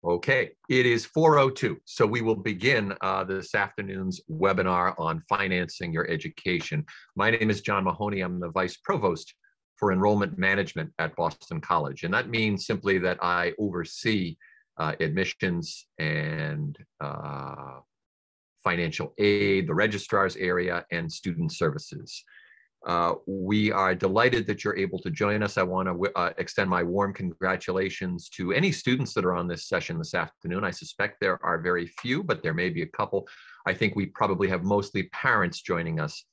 Okay, it is 4:02, so we will begin this afternoon's webinar on financing your education. My name is John Mahoney. I'm the Vice Provost for Enrollment Management at Boston College, and that means simply that I oversee admissions and financial aid, the registrar's area, and student services. We are delighted that you're able to join us. I want to extend my warm congratulations to any students that are on this session this afternoon. I suspect there are very few, but there may be a couple. I think we probably have mostly parents joining us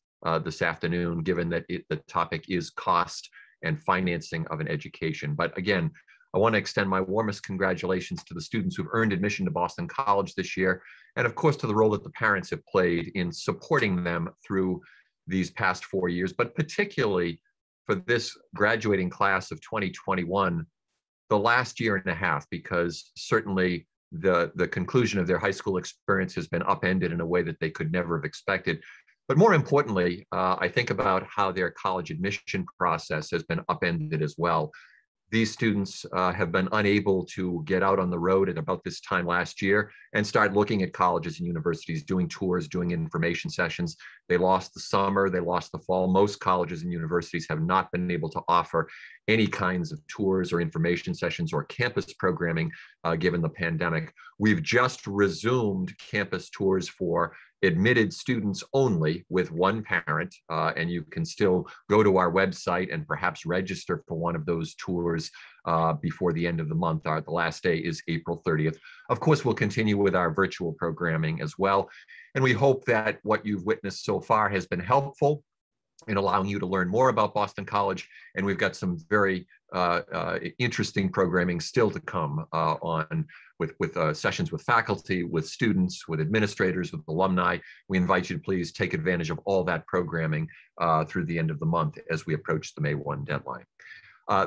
this afternoon, given that the topic is cost and financing of an education. But again, I want to extend my warmest congratulations to the students who've earned admission to Boston College this year, and of course to the role that the parents have played in supporting them through these past 4 years, but particularly for this graduating class of 2021, the last year and a half, because certainly the conclusion of their high school experience has been upended in a way that they could never have expected. But more importantly, I think about how their college admission process has been upended as well. These students have been unable to get out on the road at about this time last year and start looking at colleges and universities, doing tours, doing information sessions. They lost the summer, they lost the fall. Most colleges and universities have not been able to offer any kinds of tours or information sessions or campus programming given the pandemic. We've just resumed campus tours for admitted students only with one parent, and you can still go to our website and perhaps register for one of those tours before the end of the month. The last day is April 30th. Of course, we'll continue with our virtual programming as well. And we hope that what you've witnessed so far has been helpful in allowing you to learn more about Boston College. And we've got some very interesting programming still to come with sessions with faculty, with students, with administrators, with alumni. We invite you to please take advantage of all that programming through the end of the month as we approach the May 1 deadline.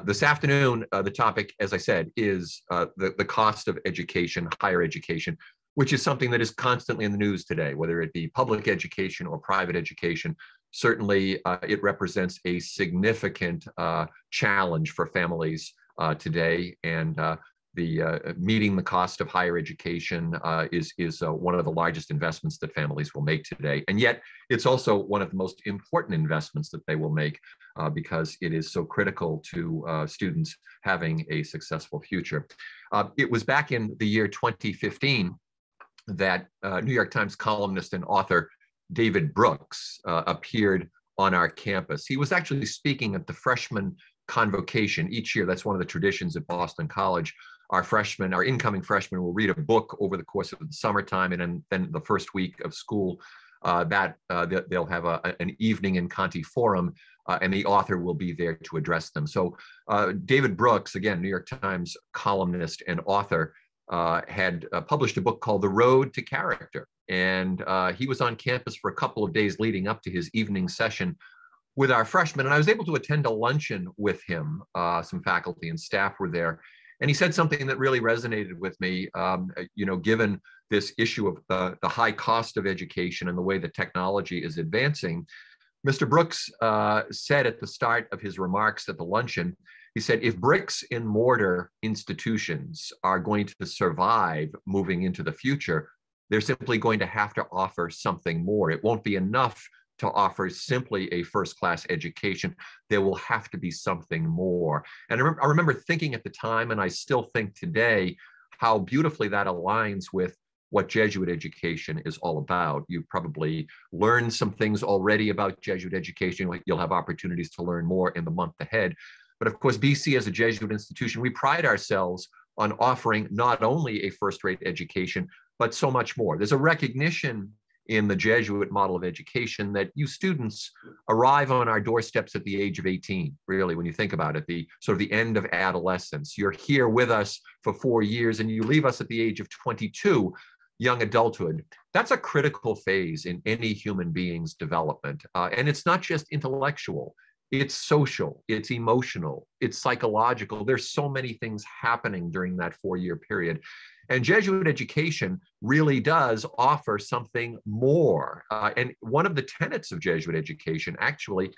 This afternoon, the topic, as I said, is the cost of education, higher education, which is something that is constantly in the news today, whether it be public education or private education. Certainly, it represents a significant challenge for families today, and meeting the cost of higher education is one of the largest investments that families will make today. And yet, it's also one of the most important investments that they will make because it is so critical to students having a successful future. It was back in the year 2015 that New York Times columnist and author David Brooks appeared on our campus. He was actually speaking at the freshman convocation each year. That's one of the traditions at Boston College. Our incoming freshmen will read a book over the course of the summertime, and then the first week of school, they'll have an evening in Conti Forum, and the author will be there to address them. So David Brooks, again, New York Times columnist and author, had published a book called The Road to Character. And he was on campus for a couple of days leading up to his evening session with our freshmen. And I was able to attend a luncheon with him. Some faculty and staff were there. And he said something that really resonated with me, given this issue of the high cost of education and the way that technology is advancing. Mr. Brooks said at the start of his remarks at the luncheon, he said, if bricks and mortar institutions are going to survive moving into the future, they're simply going to have to offer something more. It won't be enough to offer simply a first-class education. There will have to be something more. And I remember thinking at the time, and I still think today, how beautifully that aligns with what Jesuit education is all about. You've probably learned some things already about Jesuit education. You'll have opportunities to learn more in the month ahead. But of course, BC as a Jesuit institution, we pride ourselves on offering not only a first-rate education, but so much more. There's a recognition in the Jesuit model of education that you students arrive on our doorsteps at the age of 18, really, when you think about it, the sort of the end of adolescence. You're here with us for 4 years and you leave us at the age of 22, young adulthood. That's a critical phase in any human being's development. And it's not just intellectual. It's social, it's emotional, it's psychological. There's so many things happening during that 4-year period. And Jesuit education really does offer something more. And one of the tenets of Jesuit education actually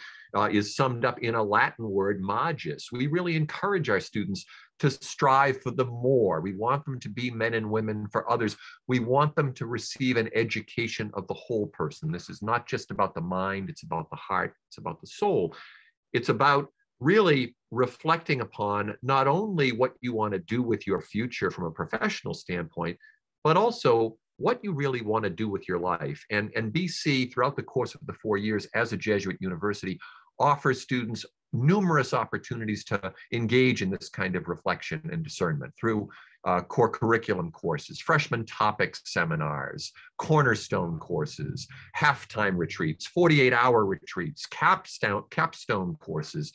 is summed up in a Latin word, magis. We really encourage our students to strive for the more. We want them to be men and women for others. We want them to receive an education of the whole person. This is not just about the mind, it's about the heart, it's about the soul. It's about really reflecting upon not only what you want to do with your future from a professional standpoint, but also what you really want to do with your life. And BC, throughout the course of the 4 years as a Jesuit university, offers students numerous opportunities to engage in this kind of reflection and discernment through core curriculum courses, freshman topics seminars, cornerstone courses, halftime retreats, 48-hour retreats, capstone courses,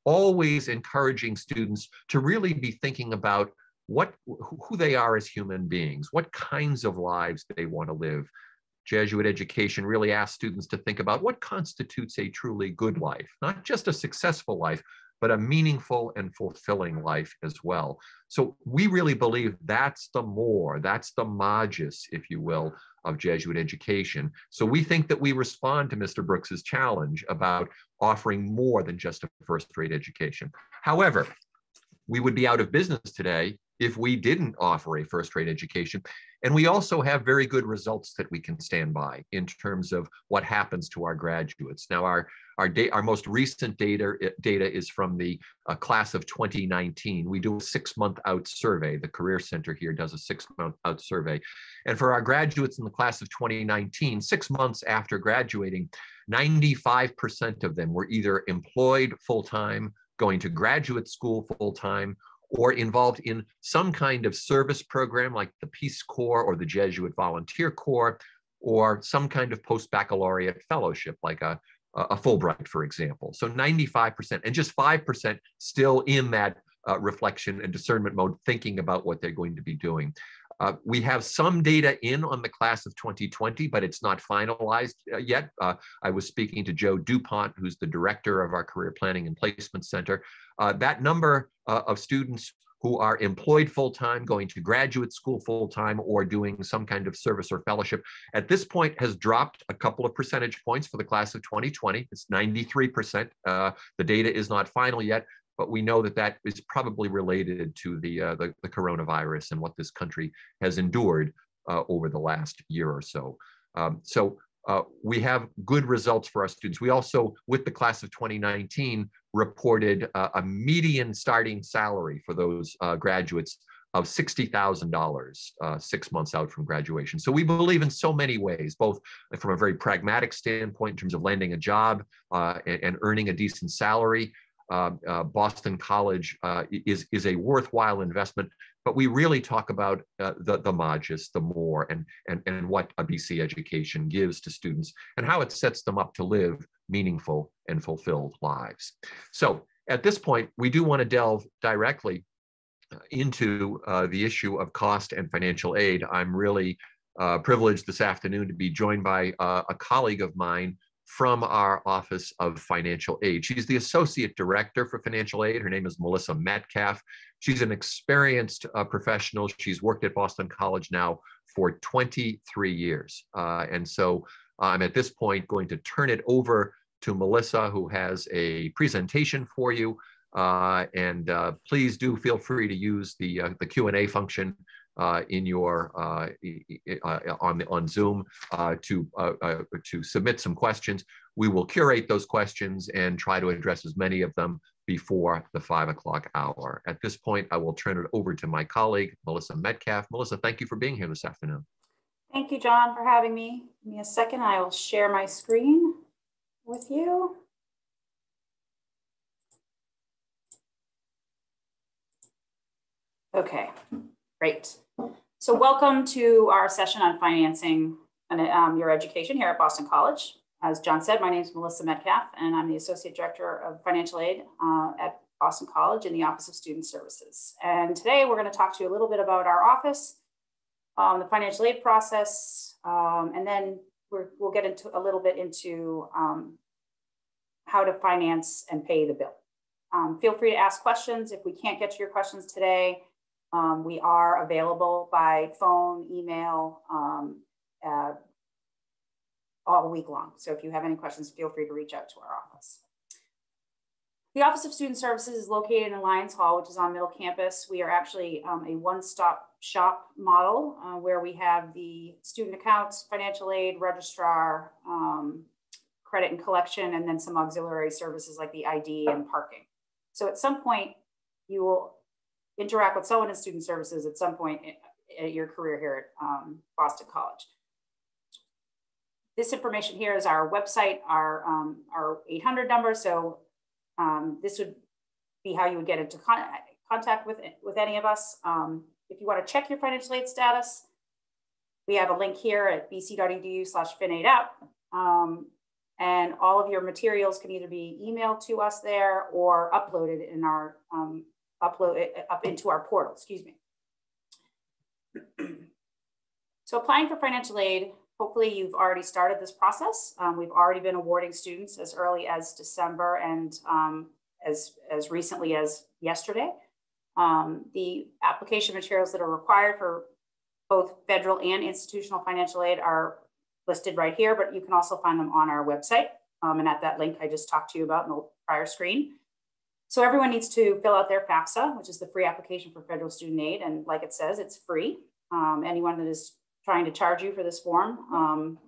always encouraging students to really be thinking about who they are as human beings, what kinds of lives they want to live. Jesuit education really asks students to think about what constitutes a truly good life, not just a successful life, but a meaningful and fulfilling life as well. So we really believe that's the more, that's the magis, if you will, of Jesuit education. So we think that we respond to Mr. Brooks's challenge about offering more than just a first-rate education. However, we would be out of business today if we didn't offer a first-rate education. And we also have very good results that we can stand by in terms of what happens to our graduates. Now, our most recent data is from the class of 2019. We do a 6-month out survey. The Career Center here does a 6-month out survey. And for our graduates in the class of 2019, 6 months after graduating, 95% of them were either employed full-time, going to graduate school full-time, or involved in some kind of service program like the Peace Corps or the Jesuit Volunteer Corps, or some kind of post-baccalaureate fellowship like a Fulbright, for example. So 95%, and just 5% still in that reflection and discernment mode, thinking about what they're going to be doing. We have some data in on the class of 2020, but it's not finalized yet. I was speaking to Joe DuPont, who's the director of our Career Planning and Placement Center. That number of students who are employed full-time, going to graduate school full-time, or doing some kind of service or fellowship, at this point has dropped a couple of percentage points for the class of 2020. It's 93%. The data is not final yet, but we know that that is probably related to the coronavirus and what this country has endured over the last year or so. We have good results for our students. We also, with the class of 2019, reported a median starting salary for those graduates of $60,000 6 months out from graduation. So we believe in so many ways, both from a very pragmatic standpoint in terms of landing a job and earning a decent salary. Boston College is a worthwhile investment, but we really talk about the magis, the more, and what a BC education gives to students and how it sets them up to live meaningful and fulfilled lives. So at this point, we do want to delve directly into the issue of cost and financial aid. I'm really privileged this afternoon to be joined by a colleague of mine from our Office of Financial Aid. She's the Associate Director for Financial Aid. Her name is Melissa Metcalf. She's an experienced professional. She's worked at Boston College now for 23 years. And so I'm at this point going to turn it over to Melissa, who has a presentation for you. Please do feel free to use the Q&A function in your on Zoom to submit some questions. We will curate those questions and try to address as many of them before the 5 o'clock hour. At this point, I will turn it over to my colleague, Melissa Metcalf. Melissa, thank you for being here this afternoon. Thank you, John, for having me. Give me a second. I will share my screen with you. Okay, great. So welcome to our session on financing your education here at Boston College. As John said, my name is Melissa Metcalf, and I'm the Associate Director of Financial Aid at Boston College in the Office of Student Services. And today we're going to talk to you a little bit about our office, the financial aid process, and then we'll get into a little bit into how to finance and pay the bill. Feel free to ask questions. If we can't get to your questions today, We are available by phone, email, all week long. So if you have any questions, feel free to reach out to our office. The Office of Student Services is located in Alliance Hall, which is on Middle Campus. We are actually a one-stop shop model where we have the student accounts, financial aid, registrar, credit and collection, and then some auxiliary services like the ID and parking. So at some point, you will interact with someone in student services at some point in your career here at Boston College. This information here is our website, our 800 number. So this would be how you would get into contact with any of us. If you want to check your financial aid status, we have a link here at bc.edu/finaid-app. And all of your materials can either be emailed to us there or uploaded in our up into our portal, excuse me. So applying for financial aid, hopefully you've already started this process. We've already been awarding students as early as December and as recently as yesterday. The application materials that are required for both federal and institutional financial aid are listed right here, but you can also find them on our website and at that link I just talked to you about in the prior screen. So everyone needs to fill out their Fafsa, which is the free application for federal student aid. And like it says, it's free. Anyone that is trying to charge you for this form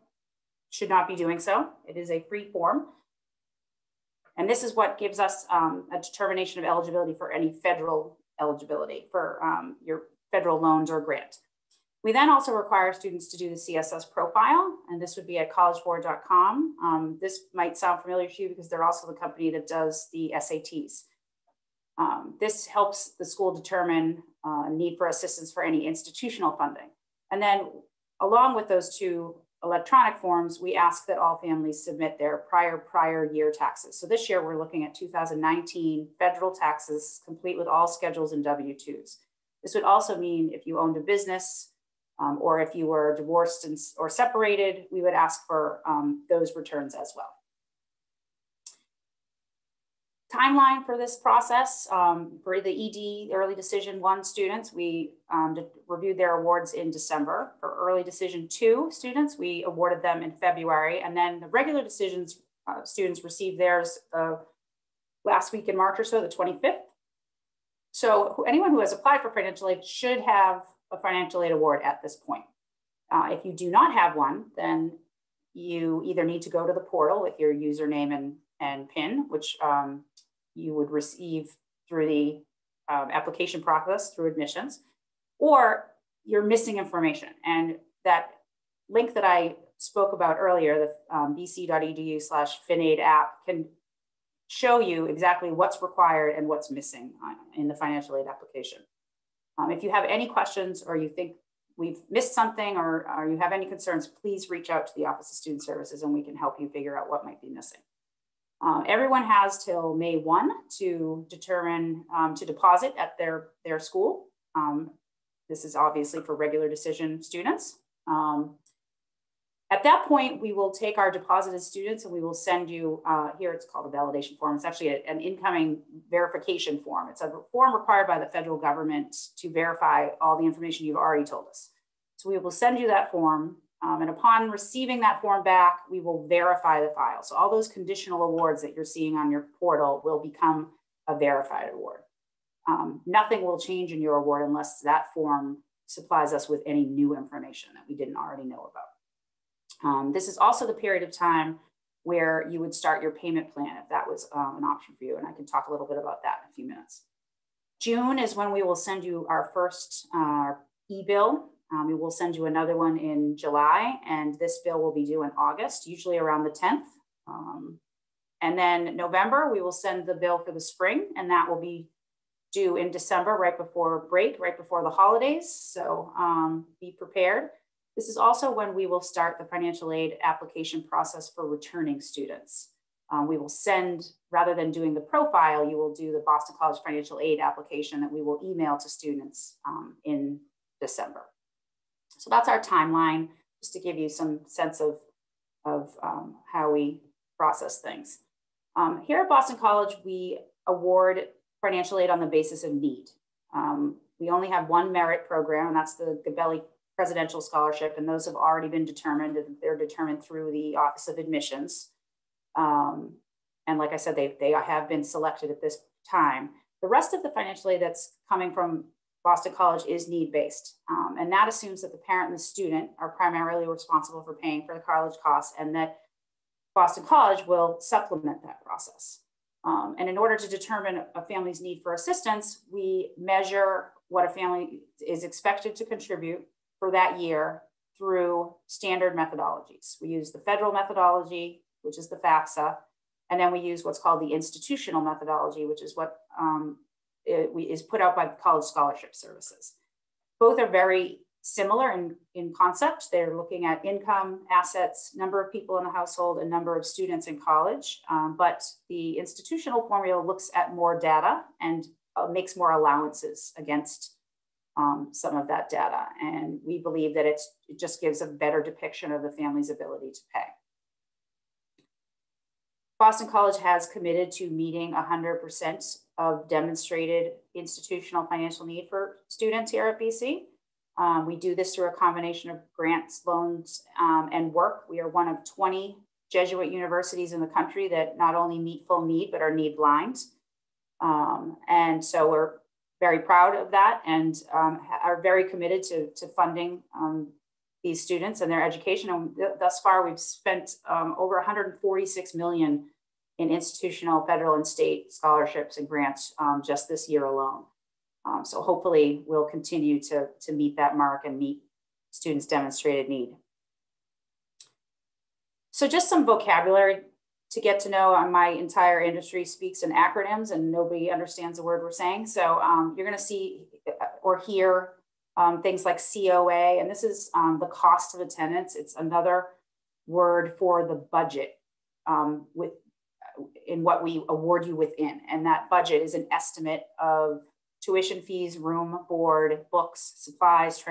should not be doing so. It is a free form. And this is what gives us a determination of eligibility for any federal eligibility for your federal loans or grant. We then also require students to do the CSS profile, and this would be at collegeboard.com. This might sound familiar to you because they're also the company that does the SATs. This helps the school determine need for assistance for any institutional funding. And then along with those two electronic forms, we ask that all families submit their prior year taxes. So this year we're looking at 2019 federal taxes, complete with all schedules and W-2s. This would also mean if you owned a business or if you were divorced or separated, we would ask for those returns as well. Timeline for this process, for the ED, Early Decision 1 students, we reviewed their awards in December. For Early Decision 2 students, we awarded them in February. And then the Regular Decisions students received theirs last week in March or so, the 25th. So anyone who has applied for financial aid should have a financial aid award at this point. If you do not have one, then you either need to go to the portal with your username and PIN, which you would receive through the application process through admissions, or you're missing information. And that link that I spoke about earlier, the bc.edu/finaid-app, can show you exactly what's required and what's missing in the financial aid application. If you have any questions or you think we've missed something or you have any concerns, please reach out to the Office of Student Services and we can help you figure out what might be missing. Everyone has till May 1 to determine to deposit at their school. This is obviously for Regular Decision students. At that point, we will take our deposited students and we will send you, here it's called a validation form. It's actually an incoming verification form. It's a form required by the federal government to verify all the information you've already told us. So we will send you that form. And upon receiving that form back, we will verify the file. So all those conditional awards that you're seeing on your portal will become a verified award. Nothing will change in your award unless that form supplies us with any new information that we didn't already know about. This is also the period of time where you would start your payment plan if that was an option for you. And I can talk a little bit about that in a few minutes. June is when we will send you our first e-bill. We will send you another one in July, and this bill will be due in August, usually around the 10th. And then November, we will send the bill for the spring, and that will be due in December, right before break, right before the holidays. So be prepared. This is also when we will start the financial aid application process for returning students. We will send, rather than doing the profile, you will do the Boston College financial aid application that we will email to students in December. So that's our timeline, just to give you some sense of how we process things. Here at Boston College, we award financial aid on the basis of need. We only have one merit program, and that's the Gabelli Presidential Scholarship, and those have already been determined. They're determined through the Office of Admissions. And like I said, they have been selected at this time. The rest of the financial aid that's coming from Boston College is need-based. And that assumes that the parent and the student are primarily responsible for paying for the college costs, and that Boston College will supplement that process. And in order to determine a family's need for assistance, we measure what a family is expected to contribute for that year through standard methodologies. We use the federal methodology, which is the Fafsa, and then we use what's called the institutional methodology, which is what is put out by the College Scholarship Services. Both are very similar in concept. They're looking at income, assets, number of people in the household, and number of students in college. But the institutional formula looks at more data and makes more allowances against some of that data. And we believe that it just gives a better depiction of the family's ability to pay. Boston College has committed to meeting 100% of demonstrated institutional financial need for students here at BC. We do this through a combination of grants, loans, and work. We are one of 20 Jesuit universities in the country that not only meet full need, but are need blind. And so we're very proud of that and are very committed to funding these students and their education. And thus far, we've spent over $146 million in institutional, federal, and state scholarships and grants just this year alone. So hopefully we'll continue to meet that mark and meet students' demonstrated need. So just some vocabulary to get to know. My entire industry speaks in acronyms and nobody understands the word we're saying. So you're gonna see or hear things like COA, and this is the cost of attendance. It's another word for the budget in what we award you within. And that budget is an estimate of tuition fees, room, board, books, supplies,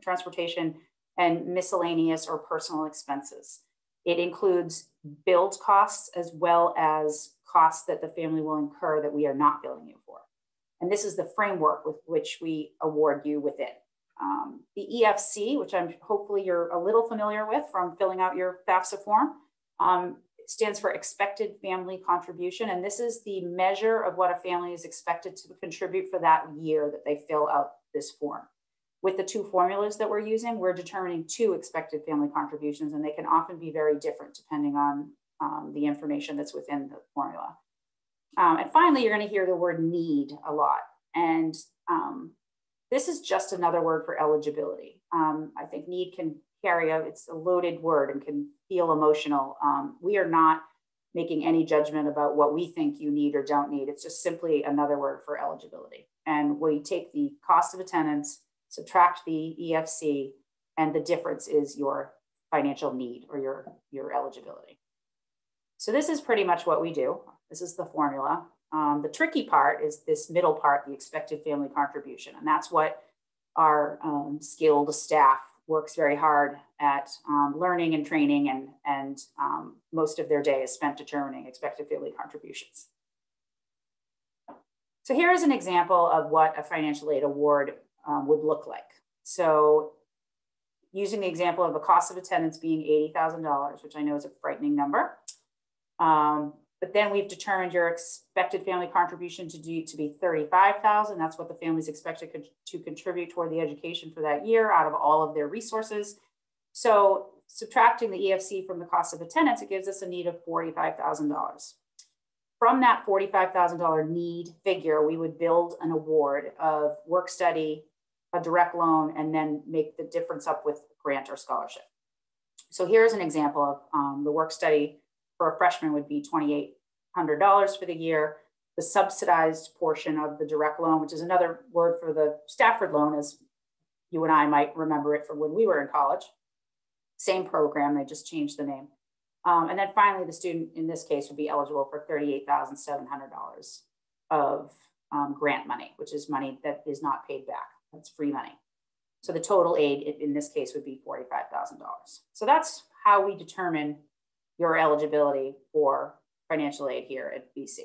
transportation, and miscellaneous or personal expenses. It includes billed costs as well as costs that the family will incur that we are not billing you for. And this is the framework with which we award you within. The EFC, which hopefully you're a little familiar with from filling out your FAFSA form, stands for expected family contribution. And this is the measure of what a family is expected to contribute for that year that they fill out this form. With the two formulas that we're using, we're determining two expected family contributions, and they can often be very different depending on the information that's within the formula. And finally, you're going to hear the word need a lot. And this is just another word for eligibility. I think need can carry it's a loaded word and can feel emotional. We are not making any judgment about what we think you need or don't need. It's just simply another word for eligibility. And we take the cost of attendance, subtract the EFC, and the difference is your financial need or your eligibility. So this is pretty much what we do. This is the formula. The tricky part is this middle part, the expected family contribution. And that's what our skilled staff works very hard at learning and training, and most of their day is spent determining expected family contributions. So here is an example of what a financial aid award would look like. So using the example of the cost of attendance being $80,000, which I know is a frightening number, but then we've determined your expected family contribution to be $35,000. That's what the family's expected to contribute toward the education for that year out of all of their resources. So subtracting the EFC from the cost of attendance, it gives us a need of $45,000. From that $45,000 need figure, we would build an award of work study, a direct loan, and then make the difference up with grant or scholarship. So here's an example of the work study for a freshman would be $2,800 for the year. The subsidized portion of the direct loan, which is another word for the Stafford loan, as you and I might remember it from when we were in college. Same program, they just changed the name. And then finally, the student in this case would be eligible for $38,700 of grant money, which is money that is not paid back. That's free money. So the total aid in this case would be $45,000. So that's how we determine your eligibility for financial aid here at BC.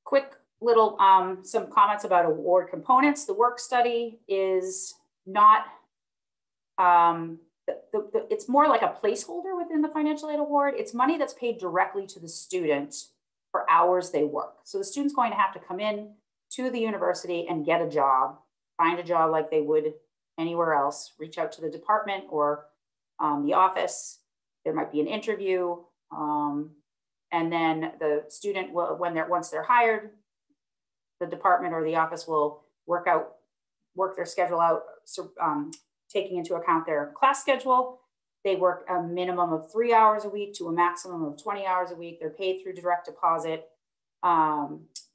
Quick little, some comments about award components. The work study is not, it's more like a placeholder within the financial aid award. It's money that's paid directly to the student for hours they work. So the student's going to have to come in to the university and get a job, find a job like they would anywhere else, reach out to the department or the office. There might be an interview. And then the student will, once they're hired, the department or the office will work their schedule out, so, taking into account their class schedule. They work a minimum of 3 hours a week to a maximum of 20 hours a week. They're paid through direct deposit.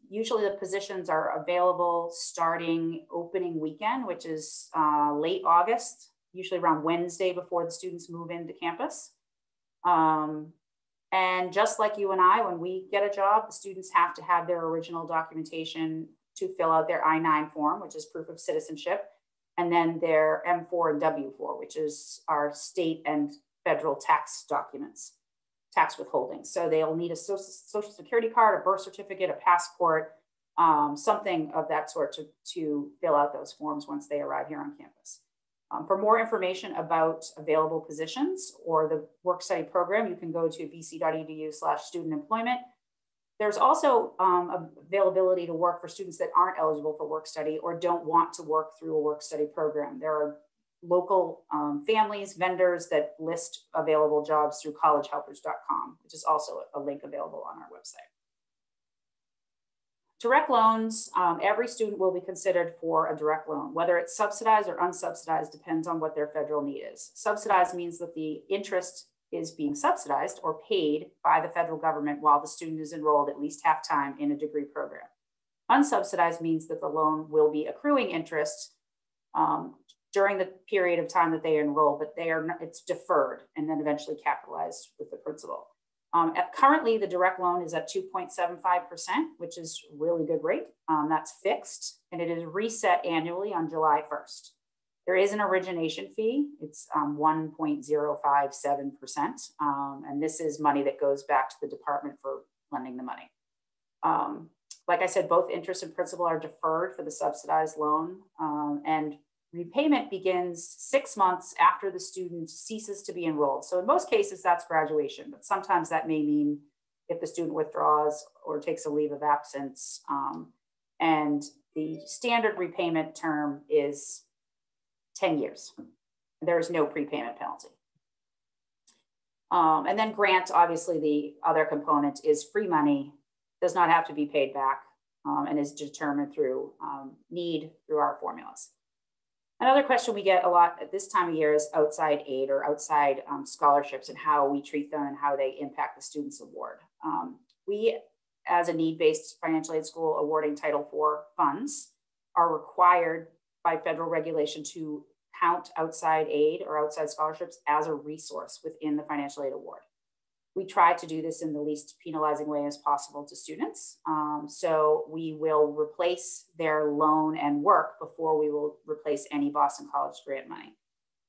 Usually the positions are available starting opening weekend, which is late August, usually around Wednesday before the students move into campus. And just like you and I, when we get a job, the students have to have their original documentation to fill out their I-9 form, which is proof of citizenship, and then their M4 and W4, which is our state and federal tax documents, tax withholding. So they'll need a social security card, a birth certificate, a passport, something of that sort to fill out those forms once they arrive here on campus. For more information about available positions or the work study program, you can go to bc.edu/student employment. There's also availability to work for students that aren't eligible for work study or don't want to work through a work study program. There are local families, vendors that list available jobs through collegehelpers.com, which is also a link available on our website. Direct loans, every student will be considered for a direct loan. Whether it's subsidized or unsubsidized depends on what their federal need is. Subsidized means that the interest is being subsidized or paid by the federal government while the student is enrolled at least half time in a degree program. Unsubsidized means that the loan will be accruing interest during the period of time that they enroll, but it's deferred and then eventually capitalized with the principal. Currently, the direct loan is at 2.75%, which is a really good rate. That's fixed, and it is reset annually on July 1st. There is an origination fee. It's 1.057%, and this is money that goes back to the department for lending the money. Like I said, both interest and principal are deferred for the subsidized loan, and repayment begins 6 months after the student ceases to be enrolled. So in most cases, that's graduation, but sometimes that may mean if the student withdraws or takes a leave of absence. And the standard repayment term is 10 years. There is no prepayment penalty. And then grant, obviously the other component is free money, does not have to be paid back, and is determined through need through our formulas. Another question we get a lot at this time of year is outside aid or outside scholarships and how we treat them and how they impact the student's award. We, as a need-based financial aid school awarding Title IV funds, are required by federal regulation to count outside aid or outside scholarships as a resource within the financial aid award. We try to do this in the least penalizing way as possible to students. So we will replace their loan and work before we will replace any Boston College grant money.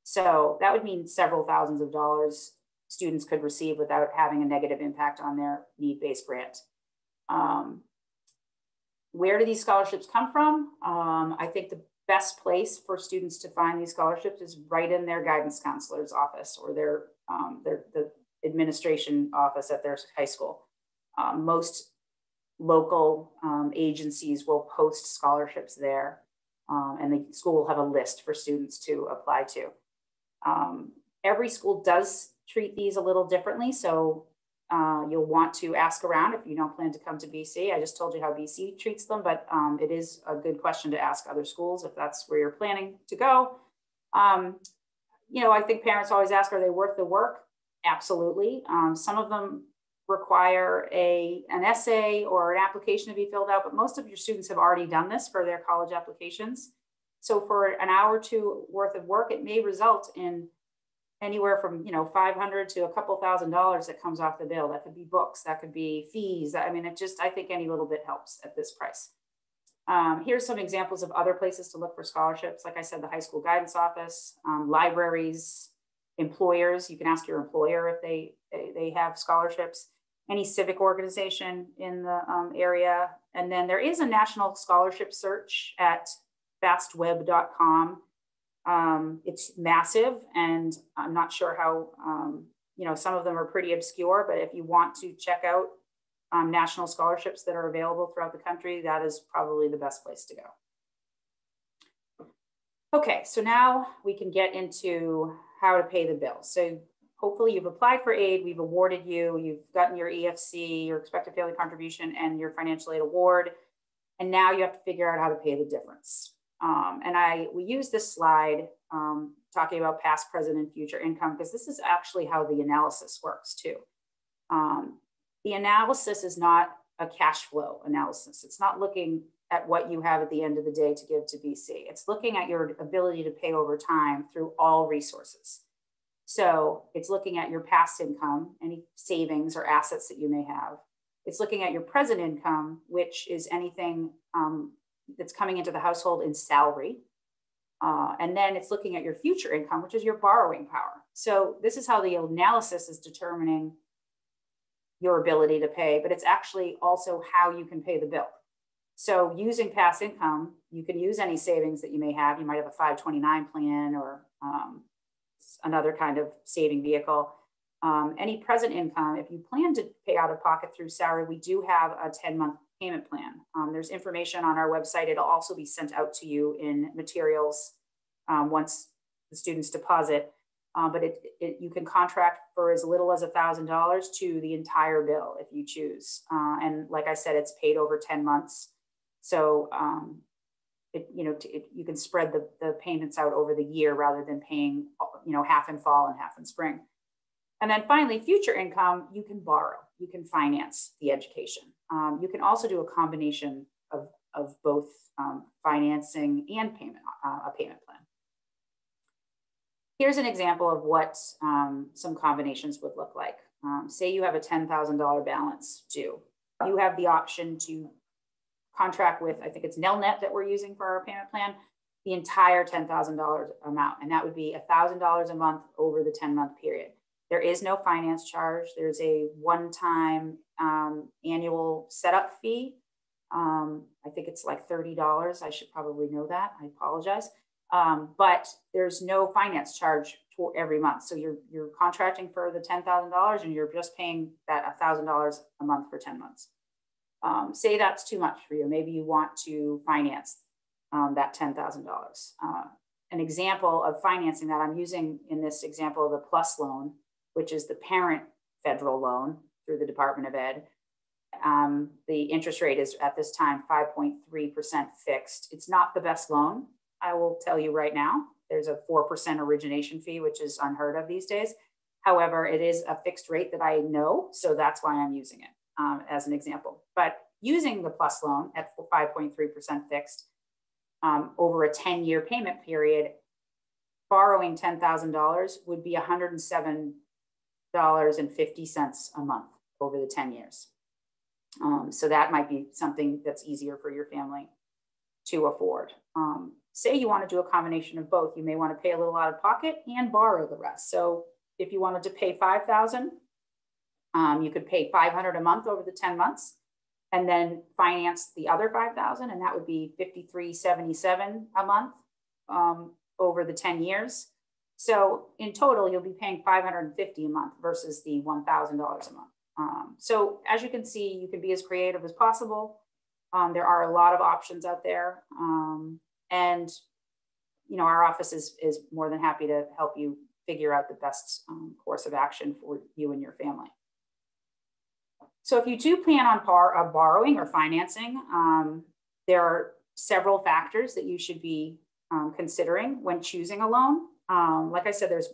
So that would mean several thousands of dollars students could receive without having a negative impact on their need-based grant. Where do these scholarships come from? I think the best place for students to find these scholarships is right in their guidance counselor's office or the administration office at their high school. Most local agencies will post scholarships there, and the school will have a list for students to apply to. Every school does treat these a little differently, so you'll want to ask around if you don't plan to come to BC. I just told you how BC treats them, but it is a good question to ask other schools if that's where you're planning to go. You know, I think parents always ask, are they worth the work? Absolutely. Some of them require an essay or an application to be filled out, but most of your students have already done this for their college applications. So for an hour or two worth of work, it may result in anywhere from, you know, $500 to a couple $1,000s that comes off the bill. That could be books, that could be fees. I mean, I think any little bit helps at this price. Here's some examples of other places to look for scholarships. Like I said, the high school guidance office, libraries, employers. You can ask your employer if they have scholarships. any civic organization in the area. And then there is a national scholarship search at fastweb.com. It's massive, and I'm not sure how, some of them are pretty obscure, but if you want to check out national scholarships that are available throughout the country, that is probably the best place to go. Okay, so now we can get into how to pay the bill. So hopefully you've applied for aid, we've awarded you, you've gotten your EFC, your expected failure contribution, and your financial aid award. And now you have to figure out how to pay the difference. We use this slide talking about past, present, and future income, because this is actually how the analysis works too. The analysis is not a cash flow analysis. It's not looking at what you have at the end of the day to give to BC. It's looking at your ability to pay over time through all resources. So it's looking at your past income, any savings or assets that you may have. It's looking at your present income, which is anything that's coming into the household in salary. And then it's looking at your future income, which is your borrowing power. So this is how the analysis is determining your ability to pay, but it's actually also how you can pay the bill. So using past income, you can use any savings that you may have. You might have a 529 plan or another kind of saving vehicle. Any present income, if you plan to pay out of pocket through salary, we do have a 10-month payment plan. There's information on our website. It'll also be sent out to you in materials once the students deposit. But you can contract for as little as $1,000 to the entire bill if you choose. And like I said, it's paid over 10 months. So you can spread the payments out over the year rather than paying half in fall and half in spring. And then finally, future income, you can borrow, you can finance the education. You can also do a combination of both financing and payment, a payment plan. Here's an example of what some combinations would look like. Say you have a $10,000 balance due. You have the option to contract with, I think it's Nelnet that we're using for our payment plan, the entire $10,000 amount. And that would be $1,000 a month over the 10-month period. There is no finance charge. There's a one-time annual setup fee. I think it's like $30. I should probably know that. I apologize. But there's no finance charge for every month. So you're contracting for the $10,000 and you're just paying that $1,000 a month for 10 months. Say that's too much for you. Maybe you want to finance that $10,000. An example of financing that I'm using in this example, the PLUS loan, which is the parent federal loan through the Department of Ed. The interest rate is at this time 5.3% fixed. It's not the best loan, I will tell you right now. There's a 4% origination fee, which is unheard of these days. However, it is a fixed rate that I know, so that's why I'm using it as an example. But using the PLUS loan at 5.3% fixed over a 10-year payment period, borrowing $10,000 would be $107.50 a month over the 10 years. So that might be something that's easier for your family to afford. Say you want to do a combination of both. You may want to pay a little out of pocket and borrow the rest. So if you wanted to pay $5,000, you could pay $500 a month over the 10 months and then finance the other $5,000, and that would be $53.77 a month over the 10 years. So in total, you'll be paying $550 a month versus the $1,000 a month. So as you can see, you can be as creative as possible. There are a lot of options out there. And our office is more than happy to help you figure out the best course of action for you and your family. So if you do plan on borrowing or financing, there are several factors that you should be considering when choosing a loan. Like I said, there's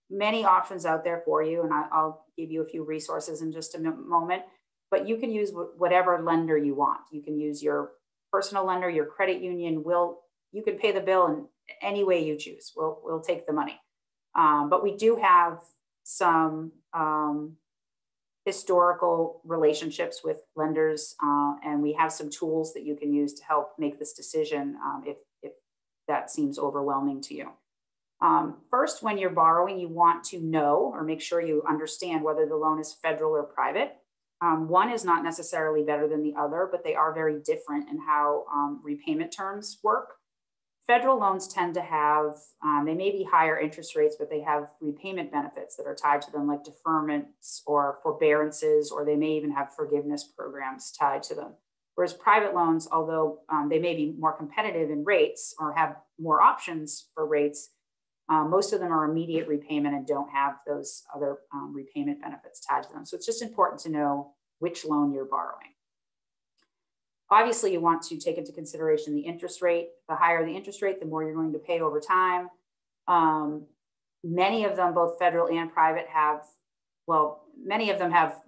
many options out there for you, and I'll give you a few resources in just a moment, but you can use whatever lender you want. You can use your personal lender, your credit union. You can pay the bill in any way you choose. We'll take the money. But we do have some historical relationships with lenders, and we have some tools that you can use to help make this decision if that seems overwhelming to you. First, when you're borrowing, you want to know or make sure you understand whether the loan is federal or private. One is not necessarily better than the other, but they are very different in how repayment terms work. Federal loans tend to have, they may be higher interest rates, but they have repayment benefits that are tied to them, like deferments or forbearances, or they may even have forgiveness programs tied to them. Whereas private loans, although they may be more competitive in rates or have more options for rates, most of them are immediate repayment and don't have those other repayment benefits tied to them. So it's just important to know which loan you're borrowing. Obviously, you want to take into consideration the interest rate. The higher the interest rate, the more you're going to pay over time. Many of them, both federal and private, have, well, many of them have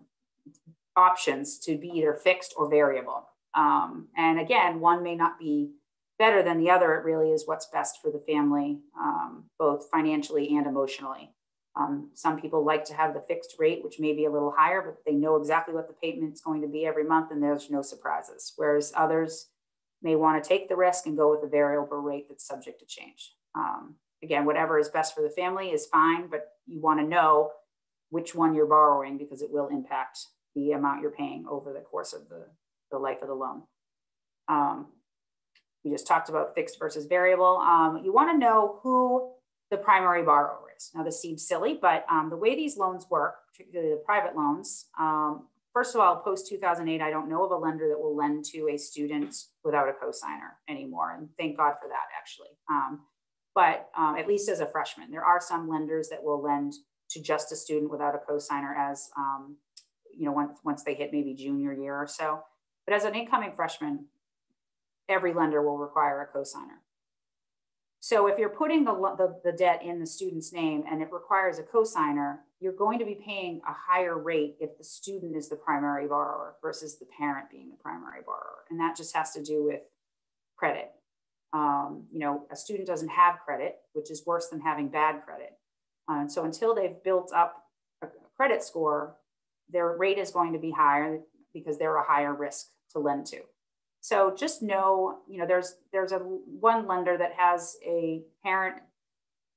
options to be either fixed or variable. And again, one may not be better than the other. It really is what's best for the family, both financially and emotionally. Some people like to have the fixed rate, which may be a little higher, but they know exactly what the payment's going to be every month and there's no surprises. Whereas others may want to take the risk and go with a variable rate that's subject to change. Again, whatever is best for the family is fine, but you want to know which one you're borrowing because it will impact the amount you're paying over the course of the life of the loan. We just talked about fixed versus variable. You want to know who the primary borrower is. Now, this seems silly, but the way these loans work, particularly the private loans, first of all, post 2008, I don't know of a lender that will lend to a student without a cosigner anymore. And thank God for that, actually. But at least as a freshman, there are some lenders that will lend to just a student without a cosigner as, you know, once they hit maybe junior year or so. But as an incoming freshman, every lender will require a cosigner. So if you're putting the debt in the student's name and it requires a cosigner, you're going to be paying a higher rate if the student is the primary borrower versus the parent being the primary borrower. And that just has to do with credit. You know, a student doesn't have credit, which is worse than having bad credit. So until they've built up a credit score, their rate is going to be higher because they're a higher risk to lend to. So just know, you know, there's one lender that has a parent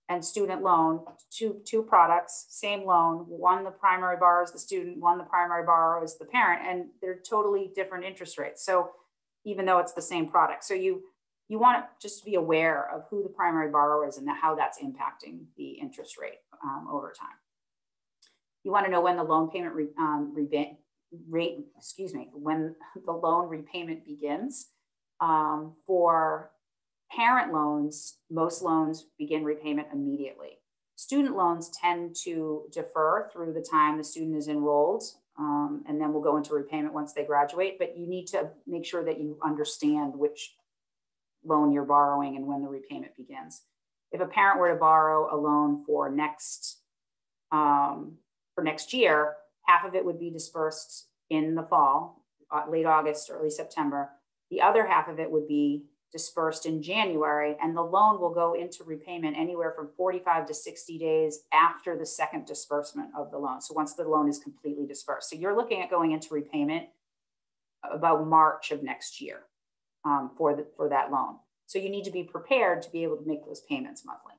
and student loan, two products, same loan. One, the primary borrower is the student, one, the primary borrower is the parent, and they're totally different interest rates. So even though it's the same product. So you want to just be aware of who the primary borrower is and how that's impacting the interest rate over time. You want to know when the loan payment when the loan repayment begins. For parent loans, most loans begin repayment immediately. Student loans tend to defer through the time the student is enrolled, and then will go into repayment once they graduate. But you need to make sure that you understand which loan you're borrowing and when the repayment begins. If a parent were to borrow a loan for next year, half of it would be dispersed in the fall, late August, early September. The other half of it would be dispersed in January, and the loan will go into repayment anywhere from 45 to 60 days after the second disbursement of the loan. So once the loan is completely dispersed. So you're looking at going into repayment about March of next year for that loan. So you need to be prepared to be able to make those payments monthly.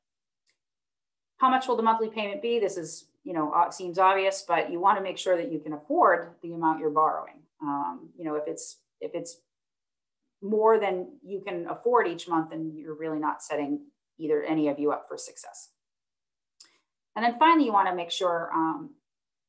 How much will the monthly payment be? This is, you know, seems obvious, but you want to make sure that you can afford the amount you're borrowing. You know, if it's more than you can afford each month, then you're really not setting either any of you up for success. And then finally, you want to make sure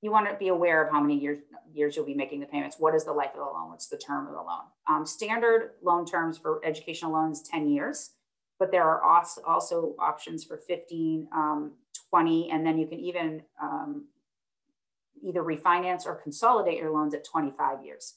you want to be aware of how many years you'll be making the payments. What is the life of the loan? What's the term of the loan? Standard loan terms for educational loans, 10 years. But there are also options for 15, 20, and then you can even either refinance or consolidate your loans at 25 years.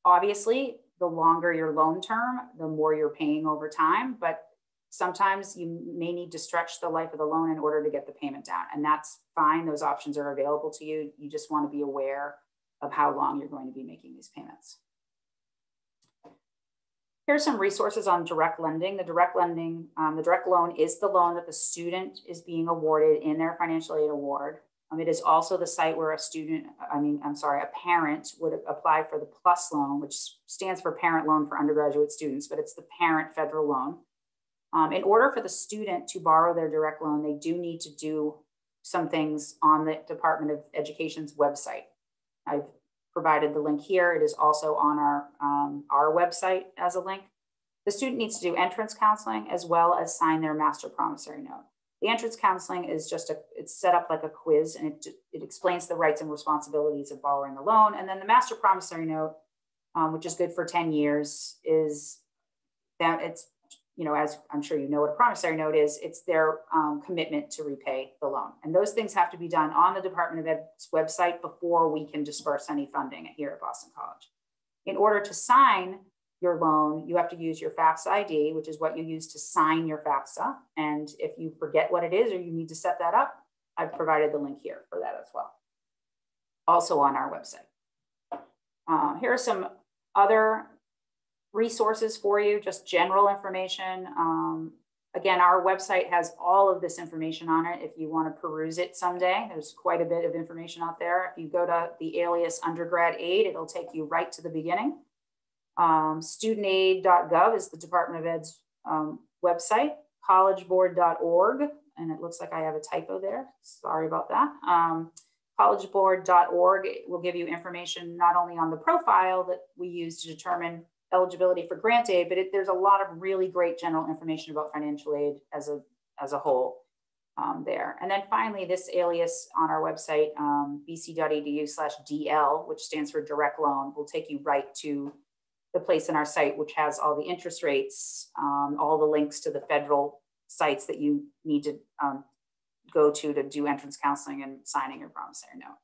Obviously, the longer your loan term, the more you're paying over time, but sometimes you may need to stretch the life of the loan in order to get the payment down, and that's fine. Those options are available to you. You just want to be aware of how long you're going to be making these payments. Here's some resources on direct lending. The direct loan is the loan that the student is being awarded in their financial aid award. It is also the site where a parent would apply for the PLUS loan, which stands for Parent Loan for Undergraduate Students, but it's the parent federal loan. In order for the student to borrow their direct loan, they do need to do some things on the Department of Education's website. I've provided the link here. It is also on our website as a link. The student needs to do entrance counseling as well as sign their master promissory note. The entrance counseling is just it's set up like a quiz, and it explains the rights and responsibilities of borrowing a loan. And then the master promissory note, which is good for 10 years, is that it's, as I'm sure you know what a promissory note is, it's their commitment to repay the loan. And those things have to be done on the Department of Ed's website before we can disperse any funding here at Boston College. In order to sign your loan, you have to use your Fafsa ID, which is what you use to sign your Fafsa. And if you forget what it is or you need to set that up, I've provided the link here for that as well. Also on our website. Here are some other resources for you, just general information. Again, our website has all of this information on it if you want to peruse it someday. There's quite a bit of information out there. If you go to the alias Undergrad Aid, it'll take you right to the beginning. Studentaid.gov is the Department of Ed's website. Collegeboard.org, and it looks like I have a typo there. Sorry about that. Collegeboard.org will give you information not only on the profile that we use to determine eligibility for grant aid, but there's a lot of really great general information about financial aid as a whole there. And then finally, this alias on our website, bc.edu/DL, which stands for direct loan, will take you right to the place in our site, which has all the interest rates, all the links to the federal sites that you need to go to do entrance counseling and signing your promissory note.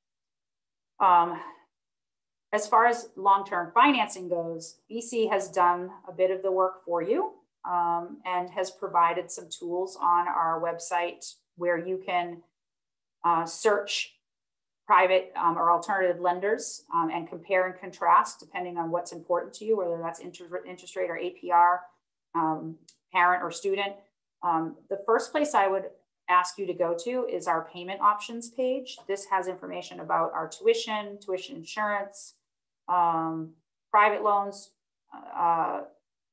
As far as long-term financing goes, BC has done a bit of the work for you and has provided some tools on our website where you can search private or alternative lenders and compare and contrast depending on what's important to you, whether that's interest rate or APR, parent or student. The first place I would ask you to go to is our payment options page. This has information about our tuition insurance, private loans,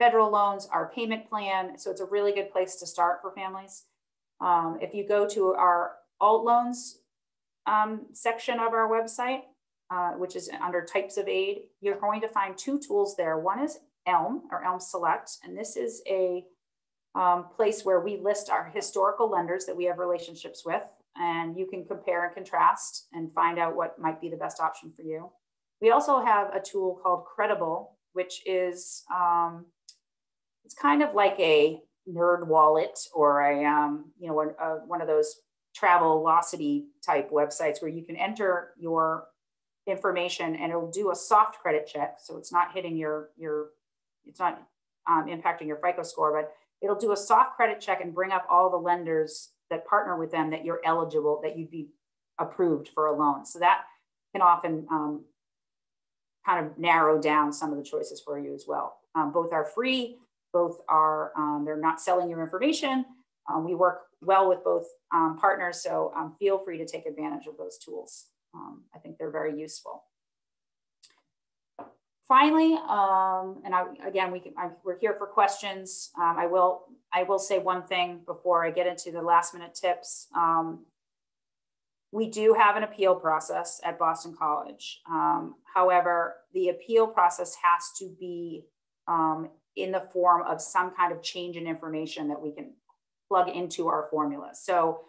federal loans, our payment plan. So it's a really good place to start for families. If you go to our alt loans section of our website, which is under types of aid, you're going to find two tools there. One is ELM or ELM Select, and this is a place where we list our historical lenders that we have relationships with, and you can compare and contrast and find out what might be the best option for you. We also have a tool called Credible, which is it's kind of like a nerd wallet or one of those Travelocity type websites where you can enter your information and it'll do a soft credit check. So it's not hitting it's not impacting your FICO score, but it'll do a soft credit check and bring up all the lenders that partner with them that you're eligible, that you'd be approved for a loan. So that can often kind of narrow down some of the choices for you as well. Both are free, both are, they're not selling your information. We work well with both partners, so feel free to take advantage of those tools. I think they're very useful. Finally, we're here for questions. I will say one thing before I get into the last minute tips. We do have an appeal process at Boston College. However, the appeal process has to be in the form of some kind of change in information that we can plug into our formula. So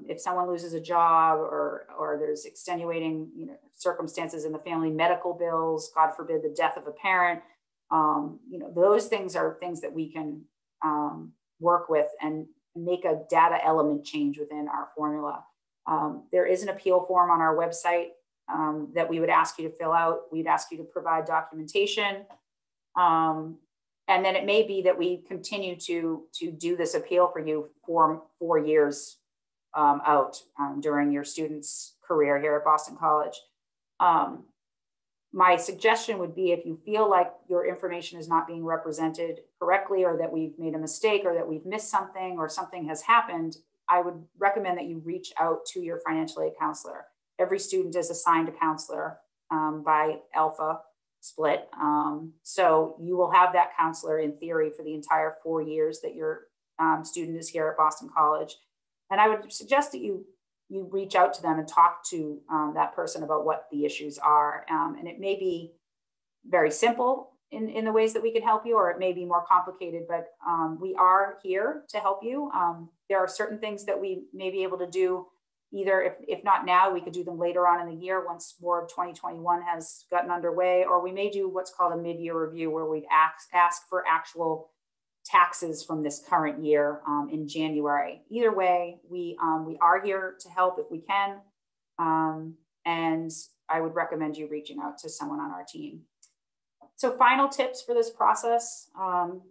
if someone loses a job or there's extenuating circumstances in the family, medical bills, God forbid the death of a parent, those things are things that we can work with and make a data element change within our formula. There is an appeal form on our website that we would ask you to fill out. We'd ask you to provide documentation. And then it may be that we continue to do this appeal for you for 4 years out during your student's career here at Boston College. My suggestion would be if you feel like your information is not being represented correctly or that we've made a mistake or that we've missed something or something has happened, I would recommend that you reach out to your financial aid counselor. Every student is assigned a counselor by Alpha split. So you will have that counselor in theory for the entire 4 years that your student is here at Boston College. And I would suggest that you you reach out to them and talk to that person about what the issues are. And it may be very simple in the ways that we can help you, or it may be more complicated, but we are here to help you. There are certain things that we may be able to do either, if not now, we could do them later on in the year once more of 2021 has gotten underway, or we may do what's called a mid-year review where we'd ask for actual taxes from this current year in January. Either way, we are here to help if we can. And I would recommend you reaching out to someone on our team. So final tips for this process.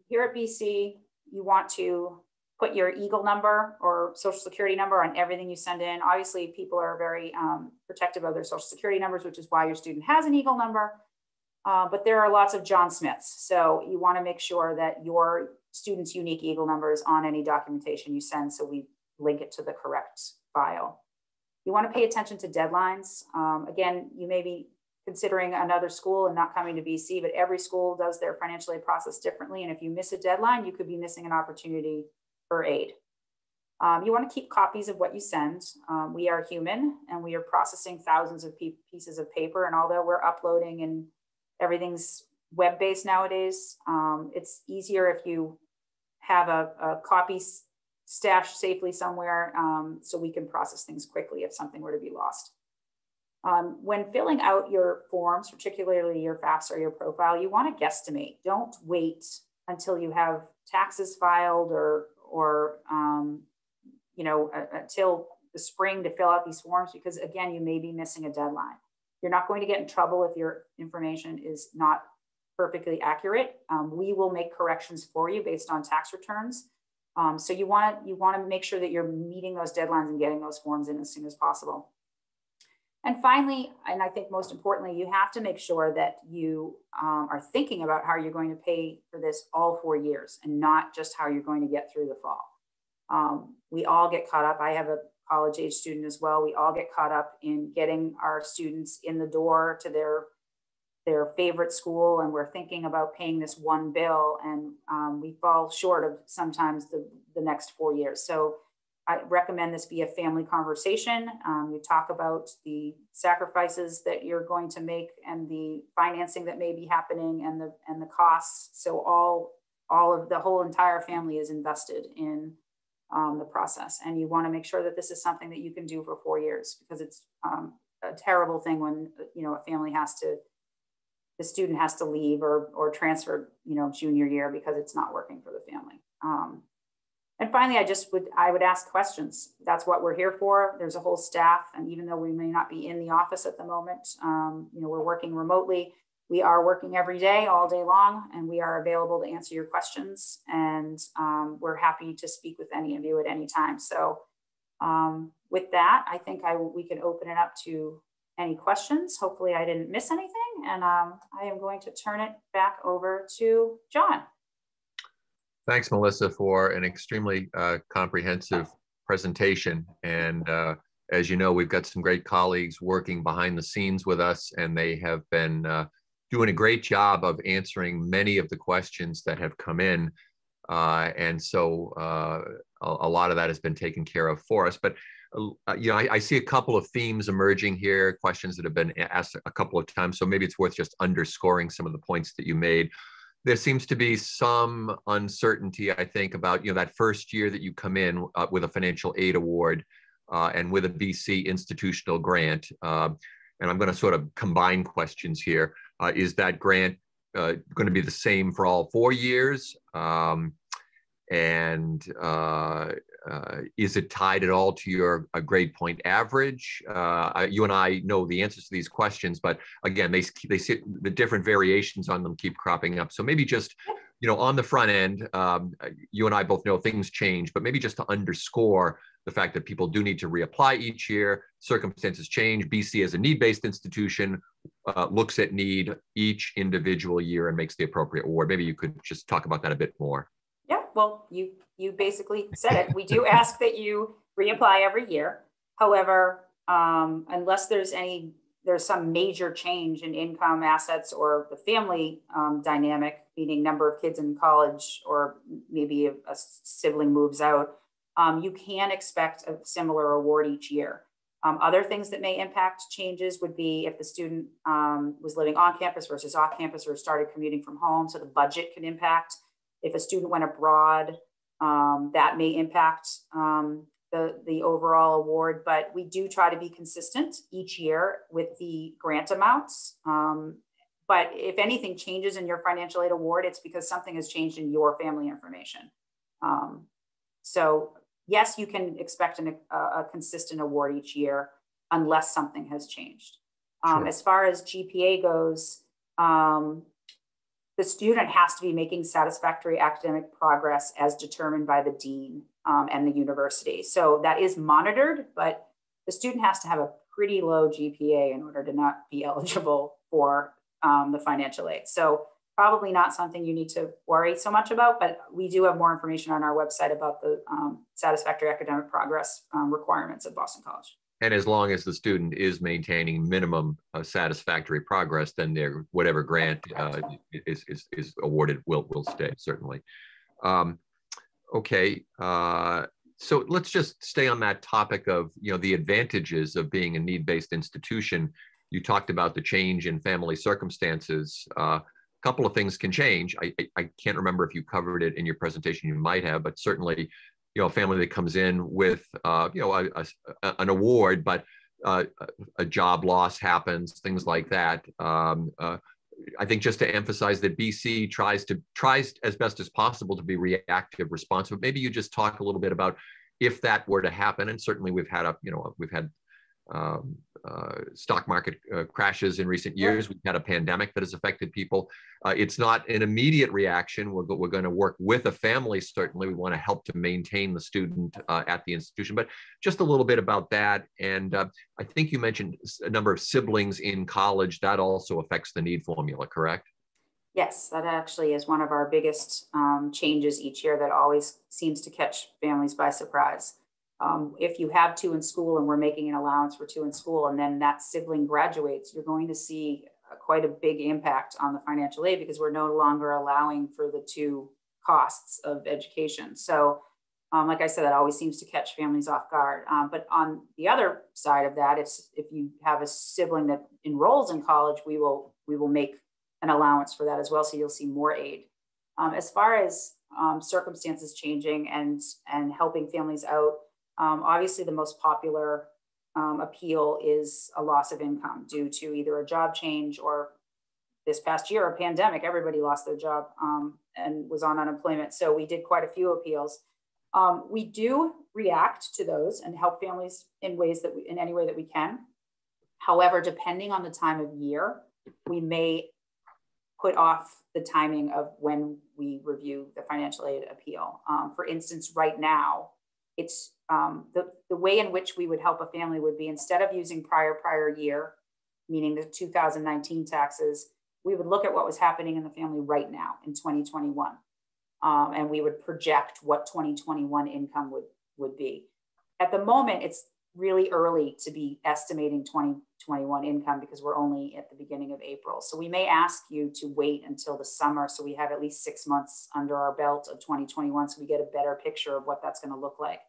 Here at BC, you want to put your EAGLE number or social security number on everything you send in. Obviously, people are very protective of their social security numbers, which is why your student has an EAGLE number. But there are lots of John Smiths. So you want to make sure that your student's unique EAGLE number is on any documentation you send, so we link it to the correct file. You want to pay attention to deadlines. Again, you may be considering another school and not coming to BC, but every school does their financial aid process differently. And if you miss a deadline, you could be missing an opportunity for aid. You want to keep copies of what you send. We are human and we are processing thousands of pieces of paper. And although we're uploading and everything's web-based nowadays, it's easier if you have a copy stashed safely somewhere so we can process things quickly if something were to be lost. When filling out your forms, particularly your Fafsa or your profile, you want to guesstimate. Don't wait until you have taxes filed or until the spring to fill out these forms, because again, you may be missing a deadline. You're not going to get in trouble if your information is not perfectly accurate. We will make corrections for you based on tax returns. So you want to make sure that you're meeting those deadlines and getting those forms in as soon as possible. And finally, and I think most importantly, you have to make sure that you are thinking about how you're going to pay for this all 4 years and not just how you're going to get through the fall. We all get caught up. I have a college age student as well. We all get caught up in getting our students in the door to their favorite school, and we're thinking about paying this one bill, and we fall short of sometimes the next 4 years. So I recommend this be a family conversation. You talk about the sacrifices that you're going to make and the financing that may be happening and the costs. So all of the whole entire family is invested in the process. And you want to make sure that this is something that you can do for 4 years, because it's a terrible thing when, a family the student has to leave or transfer, junior year because it's not working for the family. And finally, I would ask questions. That's what we're here for. There's a whole staff. And even though we may not be in the office at the moment, we're working remotely. We are working every day, all day long, and we are available to answer your questions. And we're happy to speak with any of you at any time. So with that, I think we can open it up to any questions. Hopefully I didn't miss anything. And I am going to turn it back over to John. Thanks, Melissa, for an extremely comprehensive presentation. And as you know, we've got some great colleagues working behind the scenes with us, and they have been doing a great job of answering many of the questions that have come in. And so a lot of that has been taken care of for us. But I see a couple of themes emerging here, questions that have been asked a couple of times. So maybe it's worth just underscoring some of the points that you made. There seems to be some uncertainty, I think, about that first year that you come in with a financial aid award and with a BC institutional grant. And I'm going to sort of combine questions here. Is that grant going to be the same for all 4 years? And is it tied at all to your grade point average? You and I know the answers to these questions, but again, they see the different variations on them keep cropping up. So maybe just, on the front end, you and I both know things change, but maybe just to underscore the fact that people do need to reapply each year, circumstances change. BC as a need-based institution looks at need each individual year and makes the appropriate award. Maybe you could just talk about that a bit more. Yeah, well, you basically said it. We do ask that you reapply every year. However, unless there's some major change in income, assets, or the family dynamic, meaning number of kids in college, or maybe a sibling moves out, you can expect a similar award each year. Other things that may impact changes would be if the student was living on campus versus off campus or started commuting from home, so the budget could impact. If a student went abroad, that may impact the overall award, but we do try to be consistent each year with the grant amounts. But if anything changes in your financial aid award, it's because something has changed in your family information. So yes, you can expect a consistent award each year unless something has changed. Sure. As far as GPA goes, the student has to be making satisfactory academic progress as determined by the dean and the university. So that is monitored, but the student has to have a pretty low GPA in order to not be eligible for the financial aid. So probably not something you need to worry so much about, but we do have more information on our website about the satisfactory academic progress requirements at Boston College. And as long as the student is maintaining minimum satisfactory progress, then their whatever grant is awarded will stay, certainly. Okay, so let's just stay on that topic of the advantages of being a need-based institution. You talked about the change in family circumstances. A couple of things can change. I can't remember if you covered it in your presentation. You might have, but certainly, a family that comes in with an award, but a job loss happens, things like that. I think just to emphasize that BC tries as best as possible to be reactive, responsive. Maybe you just talk a little bit about if that were to happen. And certainly we've had stock market crashes in recent years. We've had a pandemic that has affected people. It's not an immediate reaction. We're going to work with a family. Certainly, we want to help to maintain the student at the institution. But just a little bit about that. And I think you mentioned a number of siblings in college. That also affects the need formula, correct? Yes, that actually is one of our biggest changes each year that always seems to catch families by surprise. If you have two in school and we're making an allowance for two in school and then that sibling graduates, you're going to see quite a big impact on the financial aid because we're no longer allowing for the two costs of education. So like I said, that always seems to catch families off guard. But on the other side of that, if you have a sibling that enrolls in college, we will make an allowance for that as well. So you'll see more aid. As far as circumstances changing and helping families out, obviously, the most popular appeal is a loss of income due to either a job change or this past year, a pandemic. Everybody lost their job and was on unemployment. So we did quite a few appeals. We do react to those and help families in any way that we can. However, depending on the time of year, we may put off the timing of when we review the financial aid appeal. For instance, right now, it's the way in which we would help a family would be instead of using prior year, meaning the 2019 taxes, we would look at what was happening in the family right now in 2021. And we would project what 2021 income would be. At the moment, it's really early to be estimating 2021 income because we're only at the beginning of April. So we may ask you to wait until the summer so we have at least 6 months under our belt of 2021 so we get a better picture of what that's going to look like.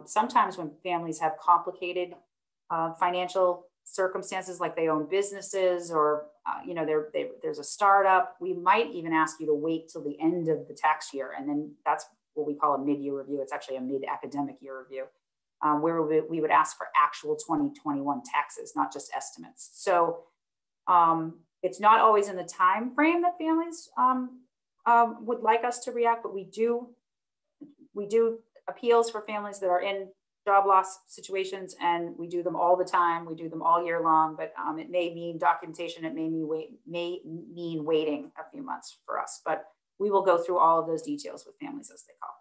Sometimes when families have complicated financial circumstances, like they own businesses or there's a startup, we might even ask you to wait till the end of the tax year. And then that's what we call a mid-year review. It's actually a mid-academic year review. Where we would ask for actual 2021 taxes, not just estimates. So it's not always in the time frame that families would like us to react, but we do appeals for families that are in job loss situations, and we do them all the time. We do them all year long, but it may mean documentation. It may mean waiting a few months for us, but we will go through all of those details with families as they call.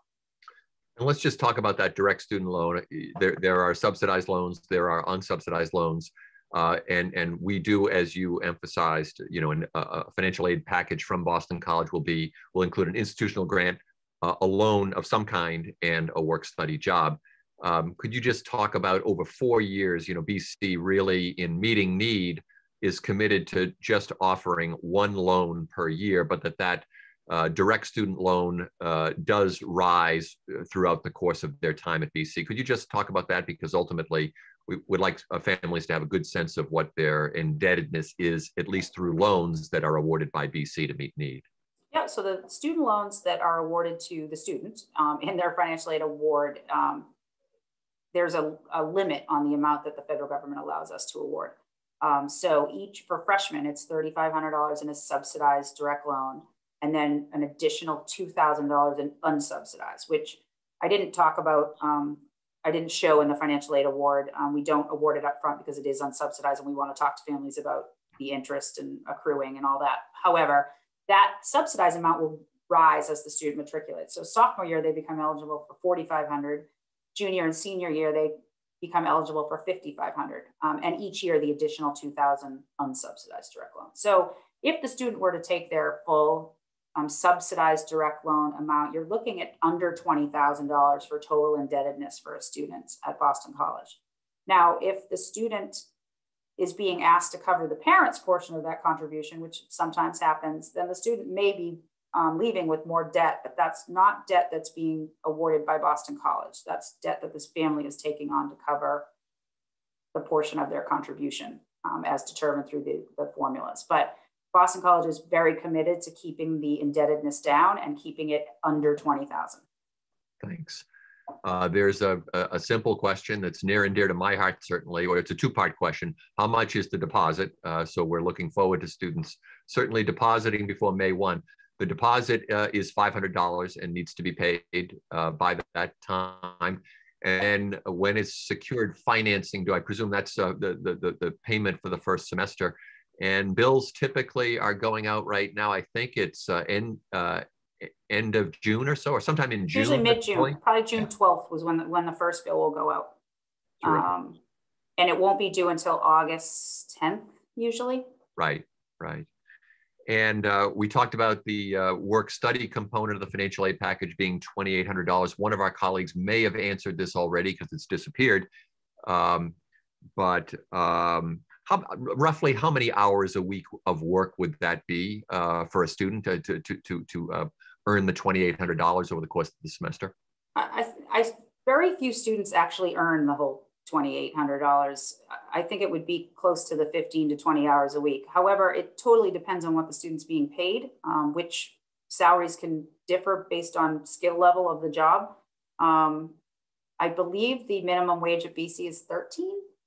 And let's just talk about that direct student loan. There are subsidized loans, there are unsubsidized loans, and we do, as you emphasized, a financial aid package from Boston College will include an institutional grant, a loan of some kind, and a work-study job. Could you just talk about over 4 years, BC really in meeting need is committed to just offering one loan per year, but that direct student loan does rise throughout the course of their time at BC. Could you just talk about that? Because ultimately, we would like families to have a good sense of what their indebtedness is, at least through loans that are awarded by BC to meet need. Yeah, so the student loans that are awarded to the student in their financial aid award, there's a limit on the amount that the federal government allows us to award. So for freshmen, it's $3,500 in a subsidized direct loan, and then an additional $2,000 in unsubsidized, which I didn't talk about. I didn't show in the financial aid award. We don't award it up front because it is unsubsidized, and we want to talk to families about the interest and accruing and all that. However, that subsidized amount will rise as the student matriculates. So sophomore year, they become eligible for $4,500. Junior and senior year, they become eligible for $5,500. And each year, the additional $2,000 unsubsidized direct loan. So if the student were to take their full subsidized direct loan amount, you're looking at under $20,000 for total indebtedness for a student at Boston College. Now, if the student is being asked to cover the parents' portion of that contribution, which sometimes happens, then the student may be leaving with more debt, but that's not debt that's being awarded by Boston College. That's debt that this family is taking on to cover the portion of their contribution as determined through the formulas. But Boston College is very committed to keeping the indebtedness down and keeping it under $20,000. Thanks. There's a simple question that's near and dear to my heart, certainly, or it's a two-part question. How much is the deposit? So we're looking forward to students certainly depositing before May 1. The deposit is $500 and needs to be paid by that time. And when it's secured financing, do I presume that's the payment for the first semester? And bills typically are going out right now. I think it's end of June or so, or sometime in June. Usually mid-June, probably June 12th was when the first bill will go out. And it won't be due until August 10th, usually. Right. And we talked about the work-study component of the financial aid package being $2,800. One of our colleagues may have answered this already because it's disappeared. Roughly how many hours a week of work would that be for a student to earn the $2,800 over the course of the semester? Very few students actually earn the whole $2,800. I think it would be close to the 15 to 20 hours a week. However, it totally depends on what the student's being paid, which salaries can differ based on skill level of the job. I believe the minimum wage at BC is $13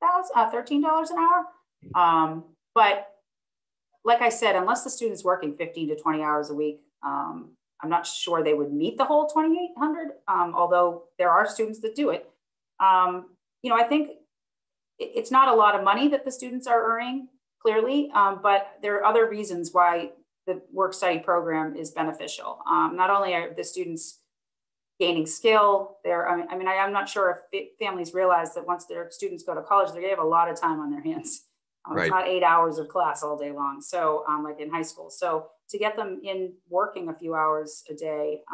an hour. But like I said, unless the student's working 15 to 20 hours a week, I'm not sure they would meet the whole 2,800, although there are students that do it. I think it's not a lot of money that the students are earning, clearly, but there are other reasons why the work-study program is beneficial. Not only are the students gaining skill, I'm not sure if families realize that once their students go to college, they have a lot of time on their hands. Right. It's not 8 hours of class all day long. So like in high school. So to get them in working a few hours a day,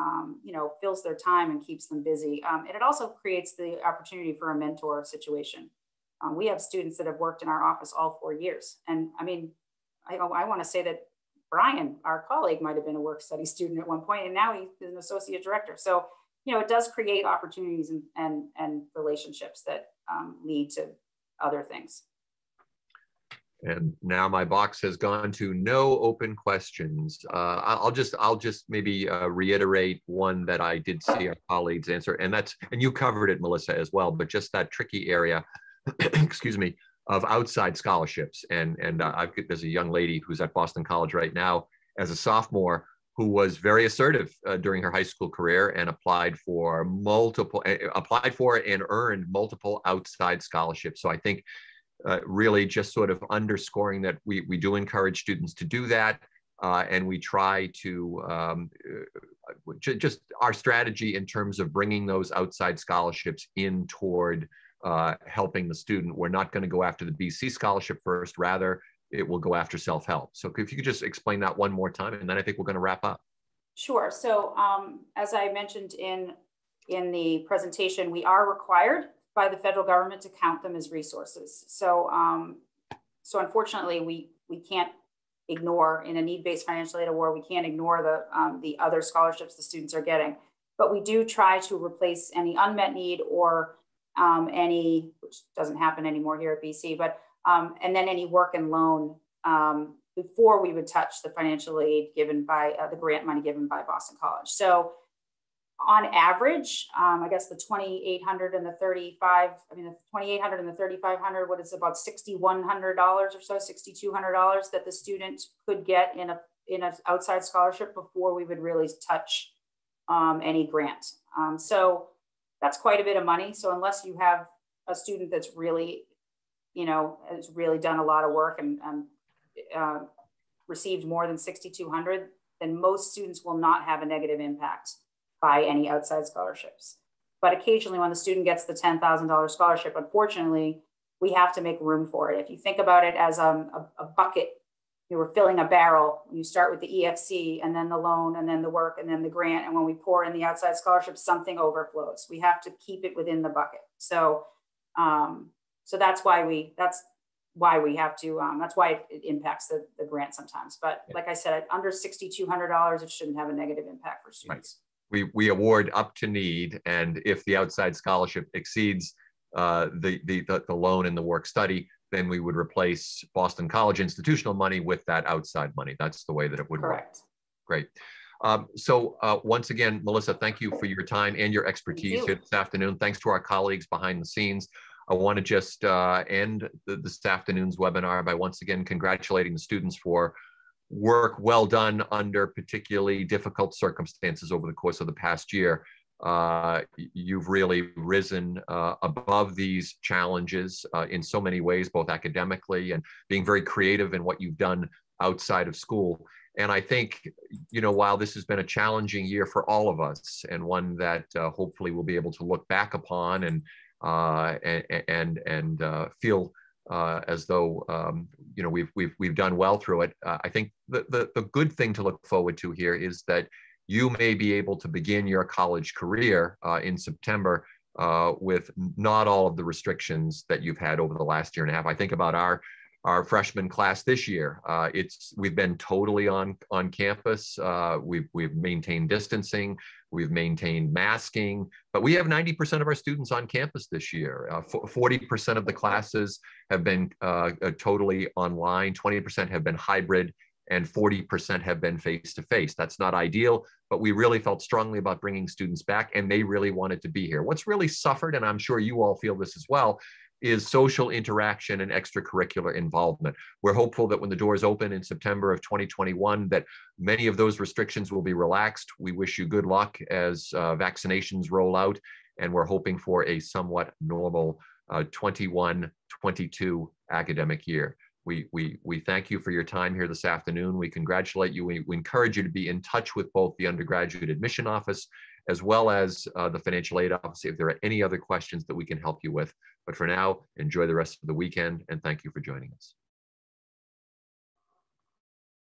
fills their time and keeps them busy. And it also creates the opportunity for a mentor situation. We have students that have worked in our office all 4 years. And I want to say that Brian, our colleague, might have been a work-study student at one point, and now he's an associate director. So, it does create opportunities and relationships that lead to other things. And now my box has gone to no open questions. I'll just maybe reiterate one that I did see our colleagues answer, and you covered it, Melissa, as well. But just that tricky area, excuse me, of outside scholarships. And there's a young lady who's at Boston College right now as a sophomore who was very assertive during her high school career and applied for and earned multiple outside scholarships. So I think. Really just sort of underscoring that we do encourage students to do that. And we try to, just our strategy in terms of bringing those outside scholarships in toward helping the student. We're not going to go after the BC scholarship first, rather it will go after self-help. So if you could just explain that one more time, and then I think we're going to wrap up. Sure. So as I mentioned in the presentation, we are required by the federal government to count them as resources. So unfortunately, we can't ignore, in a need-based financial aid award, we can't ignore the other scholarships the students are getting. But we do try to replace any unmet need or any, which doesn't happen anymore here at BC, but and then any work and loan before we would touch the financial aid given by the grant money given by Boston College. So on average, I guess the 2,800 and the 35, I mean, the 2,800 and the 3,500, what is about $6,100 or so, $6,200 that the student could get in an outside scholarship before we would really touch any grant. So that's quite a bit of money. So unless you have a student that's really, has really done a lot of work and received more than 6,200, then most students will not have a negative impact by any outside scholarships. But occasionally when the student gets the $10,000 scholarship, unfortunately, we have to make room for it. If you think about it as a bucket, you were filling a barrel, you start with the EFC and then the loan and then the work and then the grant. And when we pour in the outside scholarship, something overflows. We have to keep it within the bucket. So, that's why we have to, that's why it impacts the grant sometimes. But like I said, under $6,200, it shouldn't have a negative impact for students. Right. We award up to need, and if the outside scholarship exceeds the loan and the work study, then we would replace Boston College institutional money with that outside money. That's the way that it would work. Great. So once again, Melissa, thank you for your time and your expertise here this afternoon. Thanks to our colleagues behind the scenes. I want to just end this afternoon's webinar by once again congratulating the students for work well done under particularly difficult circumstances over the course of the past year. You've really risen above these challenges in so many ways, both academically and being very creative in what you've done outside of school. And I think, while this has been a challenging year for all of us, and one that hopefully we'll be able to look back upon and feel as though we've done well through it. I think the good thing to look forward to here is that you may be able to begin your college career in September with not all of the restrictions that you've had over the last year and a half. I think about our freshman class this year. We've been totally on campus. We've maintained distancing. We've maintained masking, but we have 90% of our students on campus this year. 40% of the classes have been totally online, 20% have been hybrid, and 40% have been face-to-face. That's not ideal, but we really felt strongly about bringing students back, and they really wanted to be here. What's really suffered, and I'm sure you all feel this as well, is social interaction and extracurricular involvement. We're hopeful that when the doors open in September of 2021, that many of those restrictions will be relaxed. We wish you good luck as vaccinations roll out, and we're hoping for a somewhat normal 21-22 academic year. We thank you for your time here this afternoon. We congratulate you. We encourage you to be in touch with both the Undergraduate Admission Office as well as the Financial Aid Office if there are any other questions that we can help you with. But for now, enjoy the rest of the weekend, and thank you for joining us.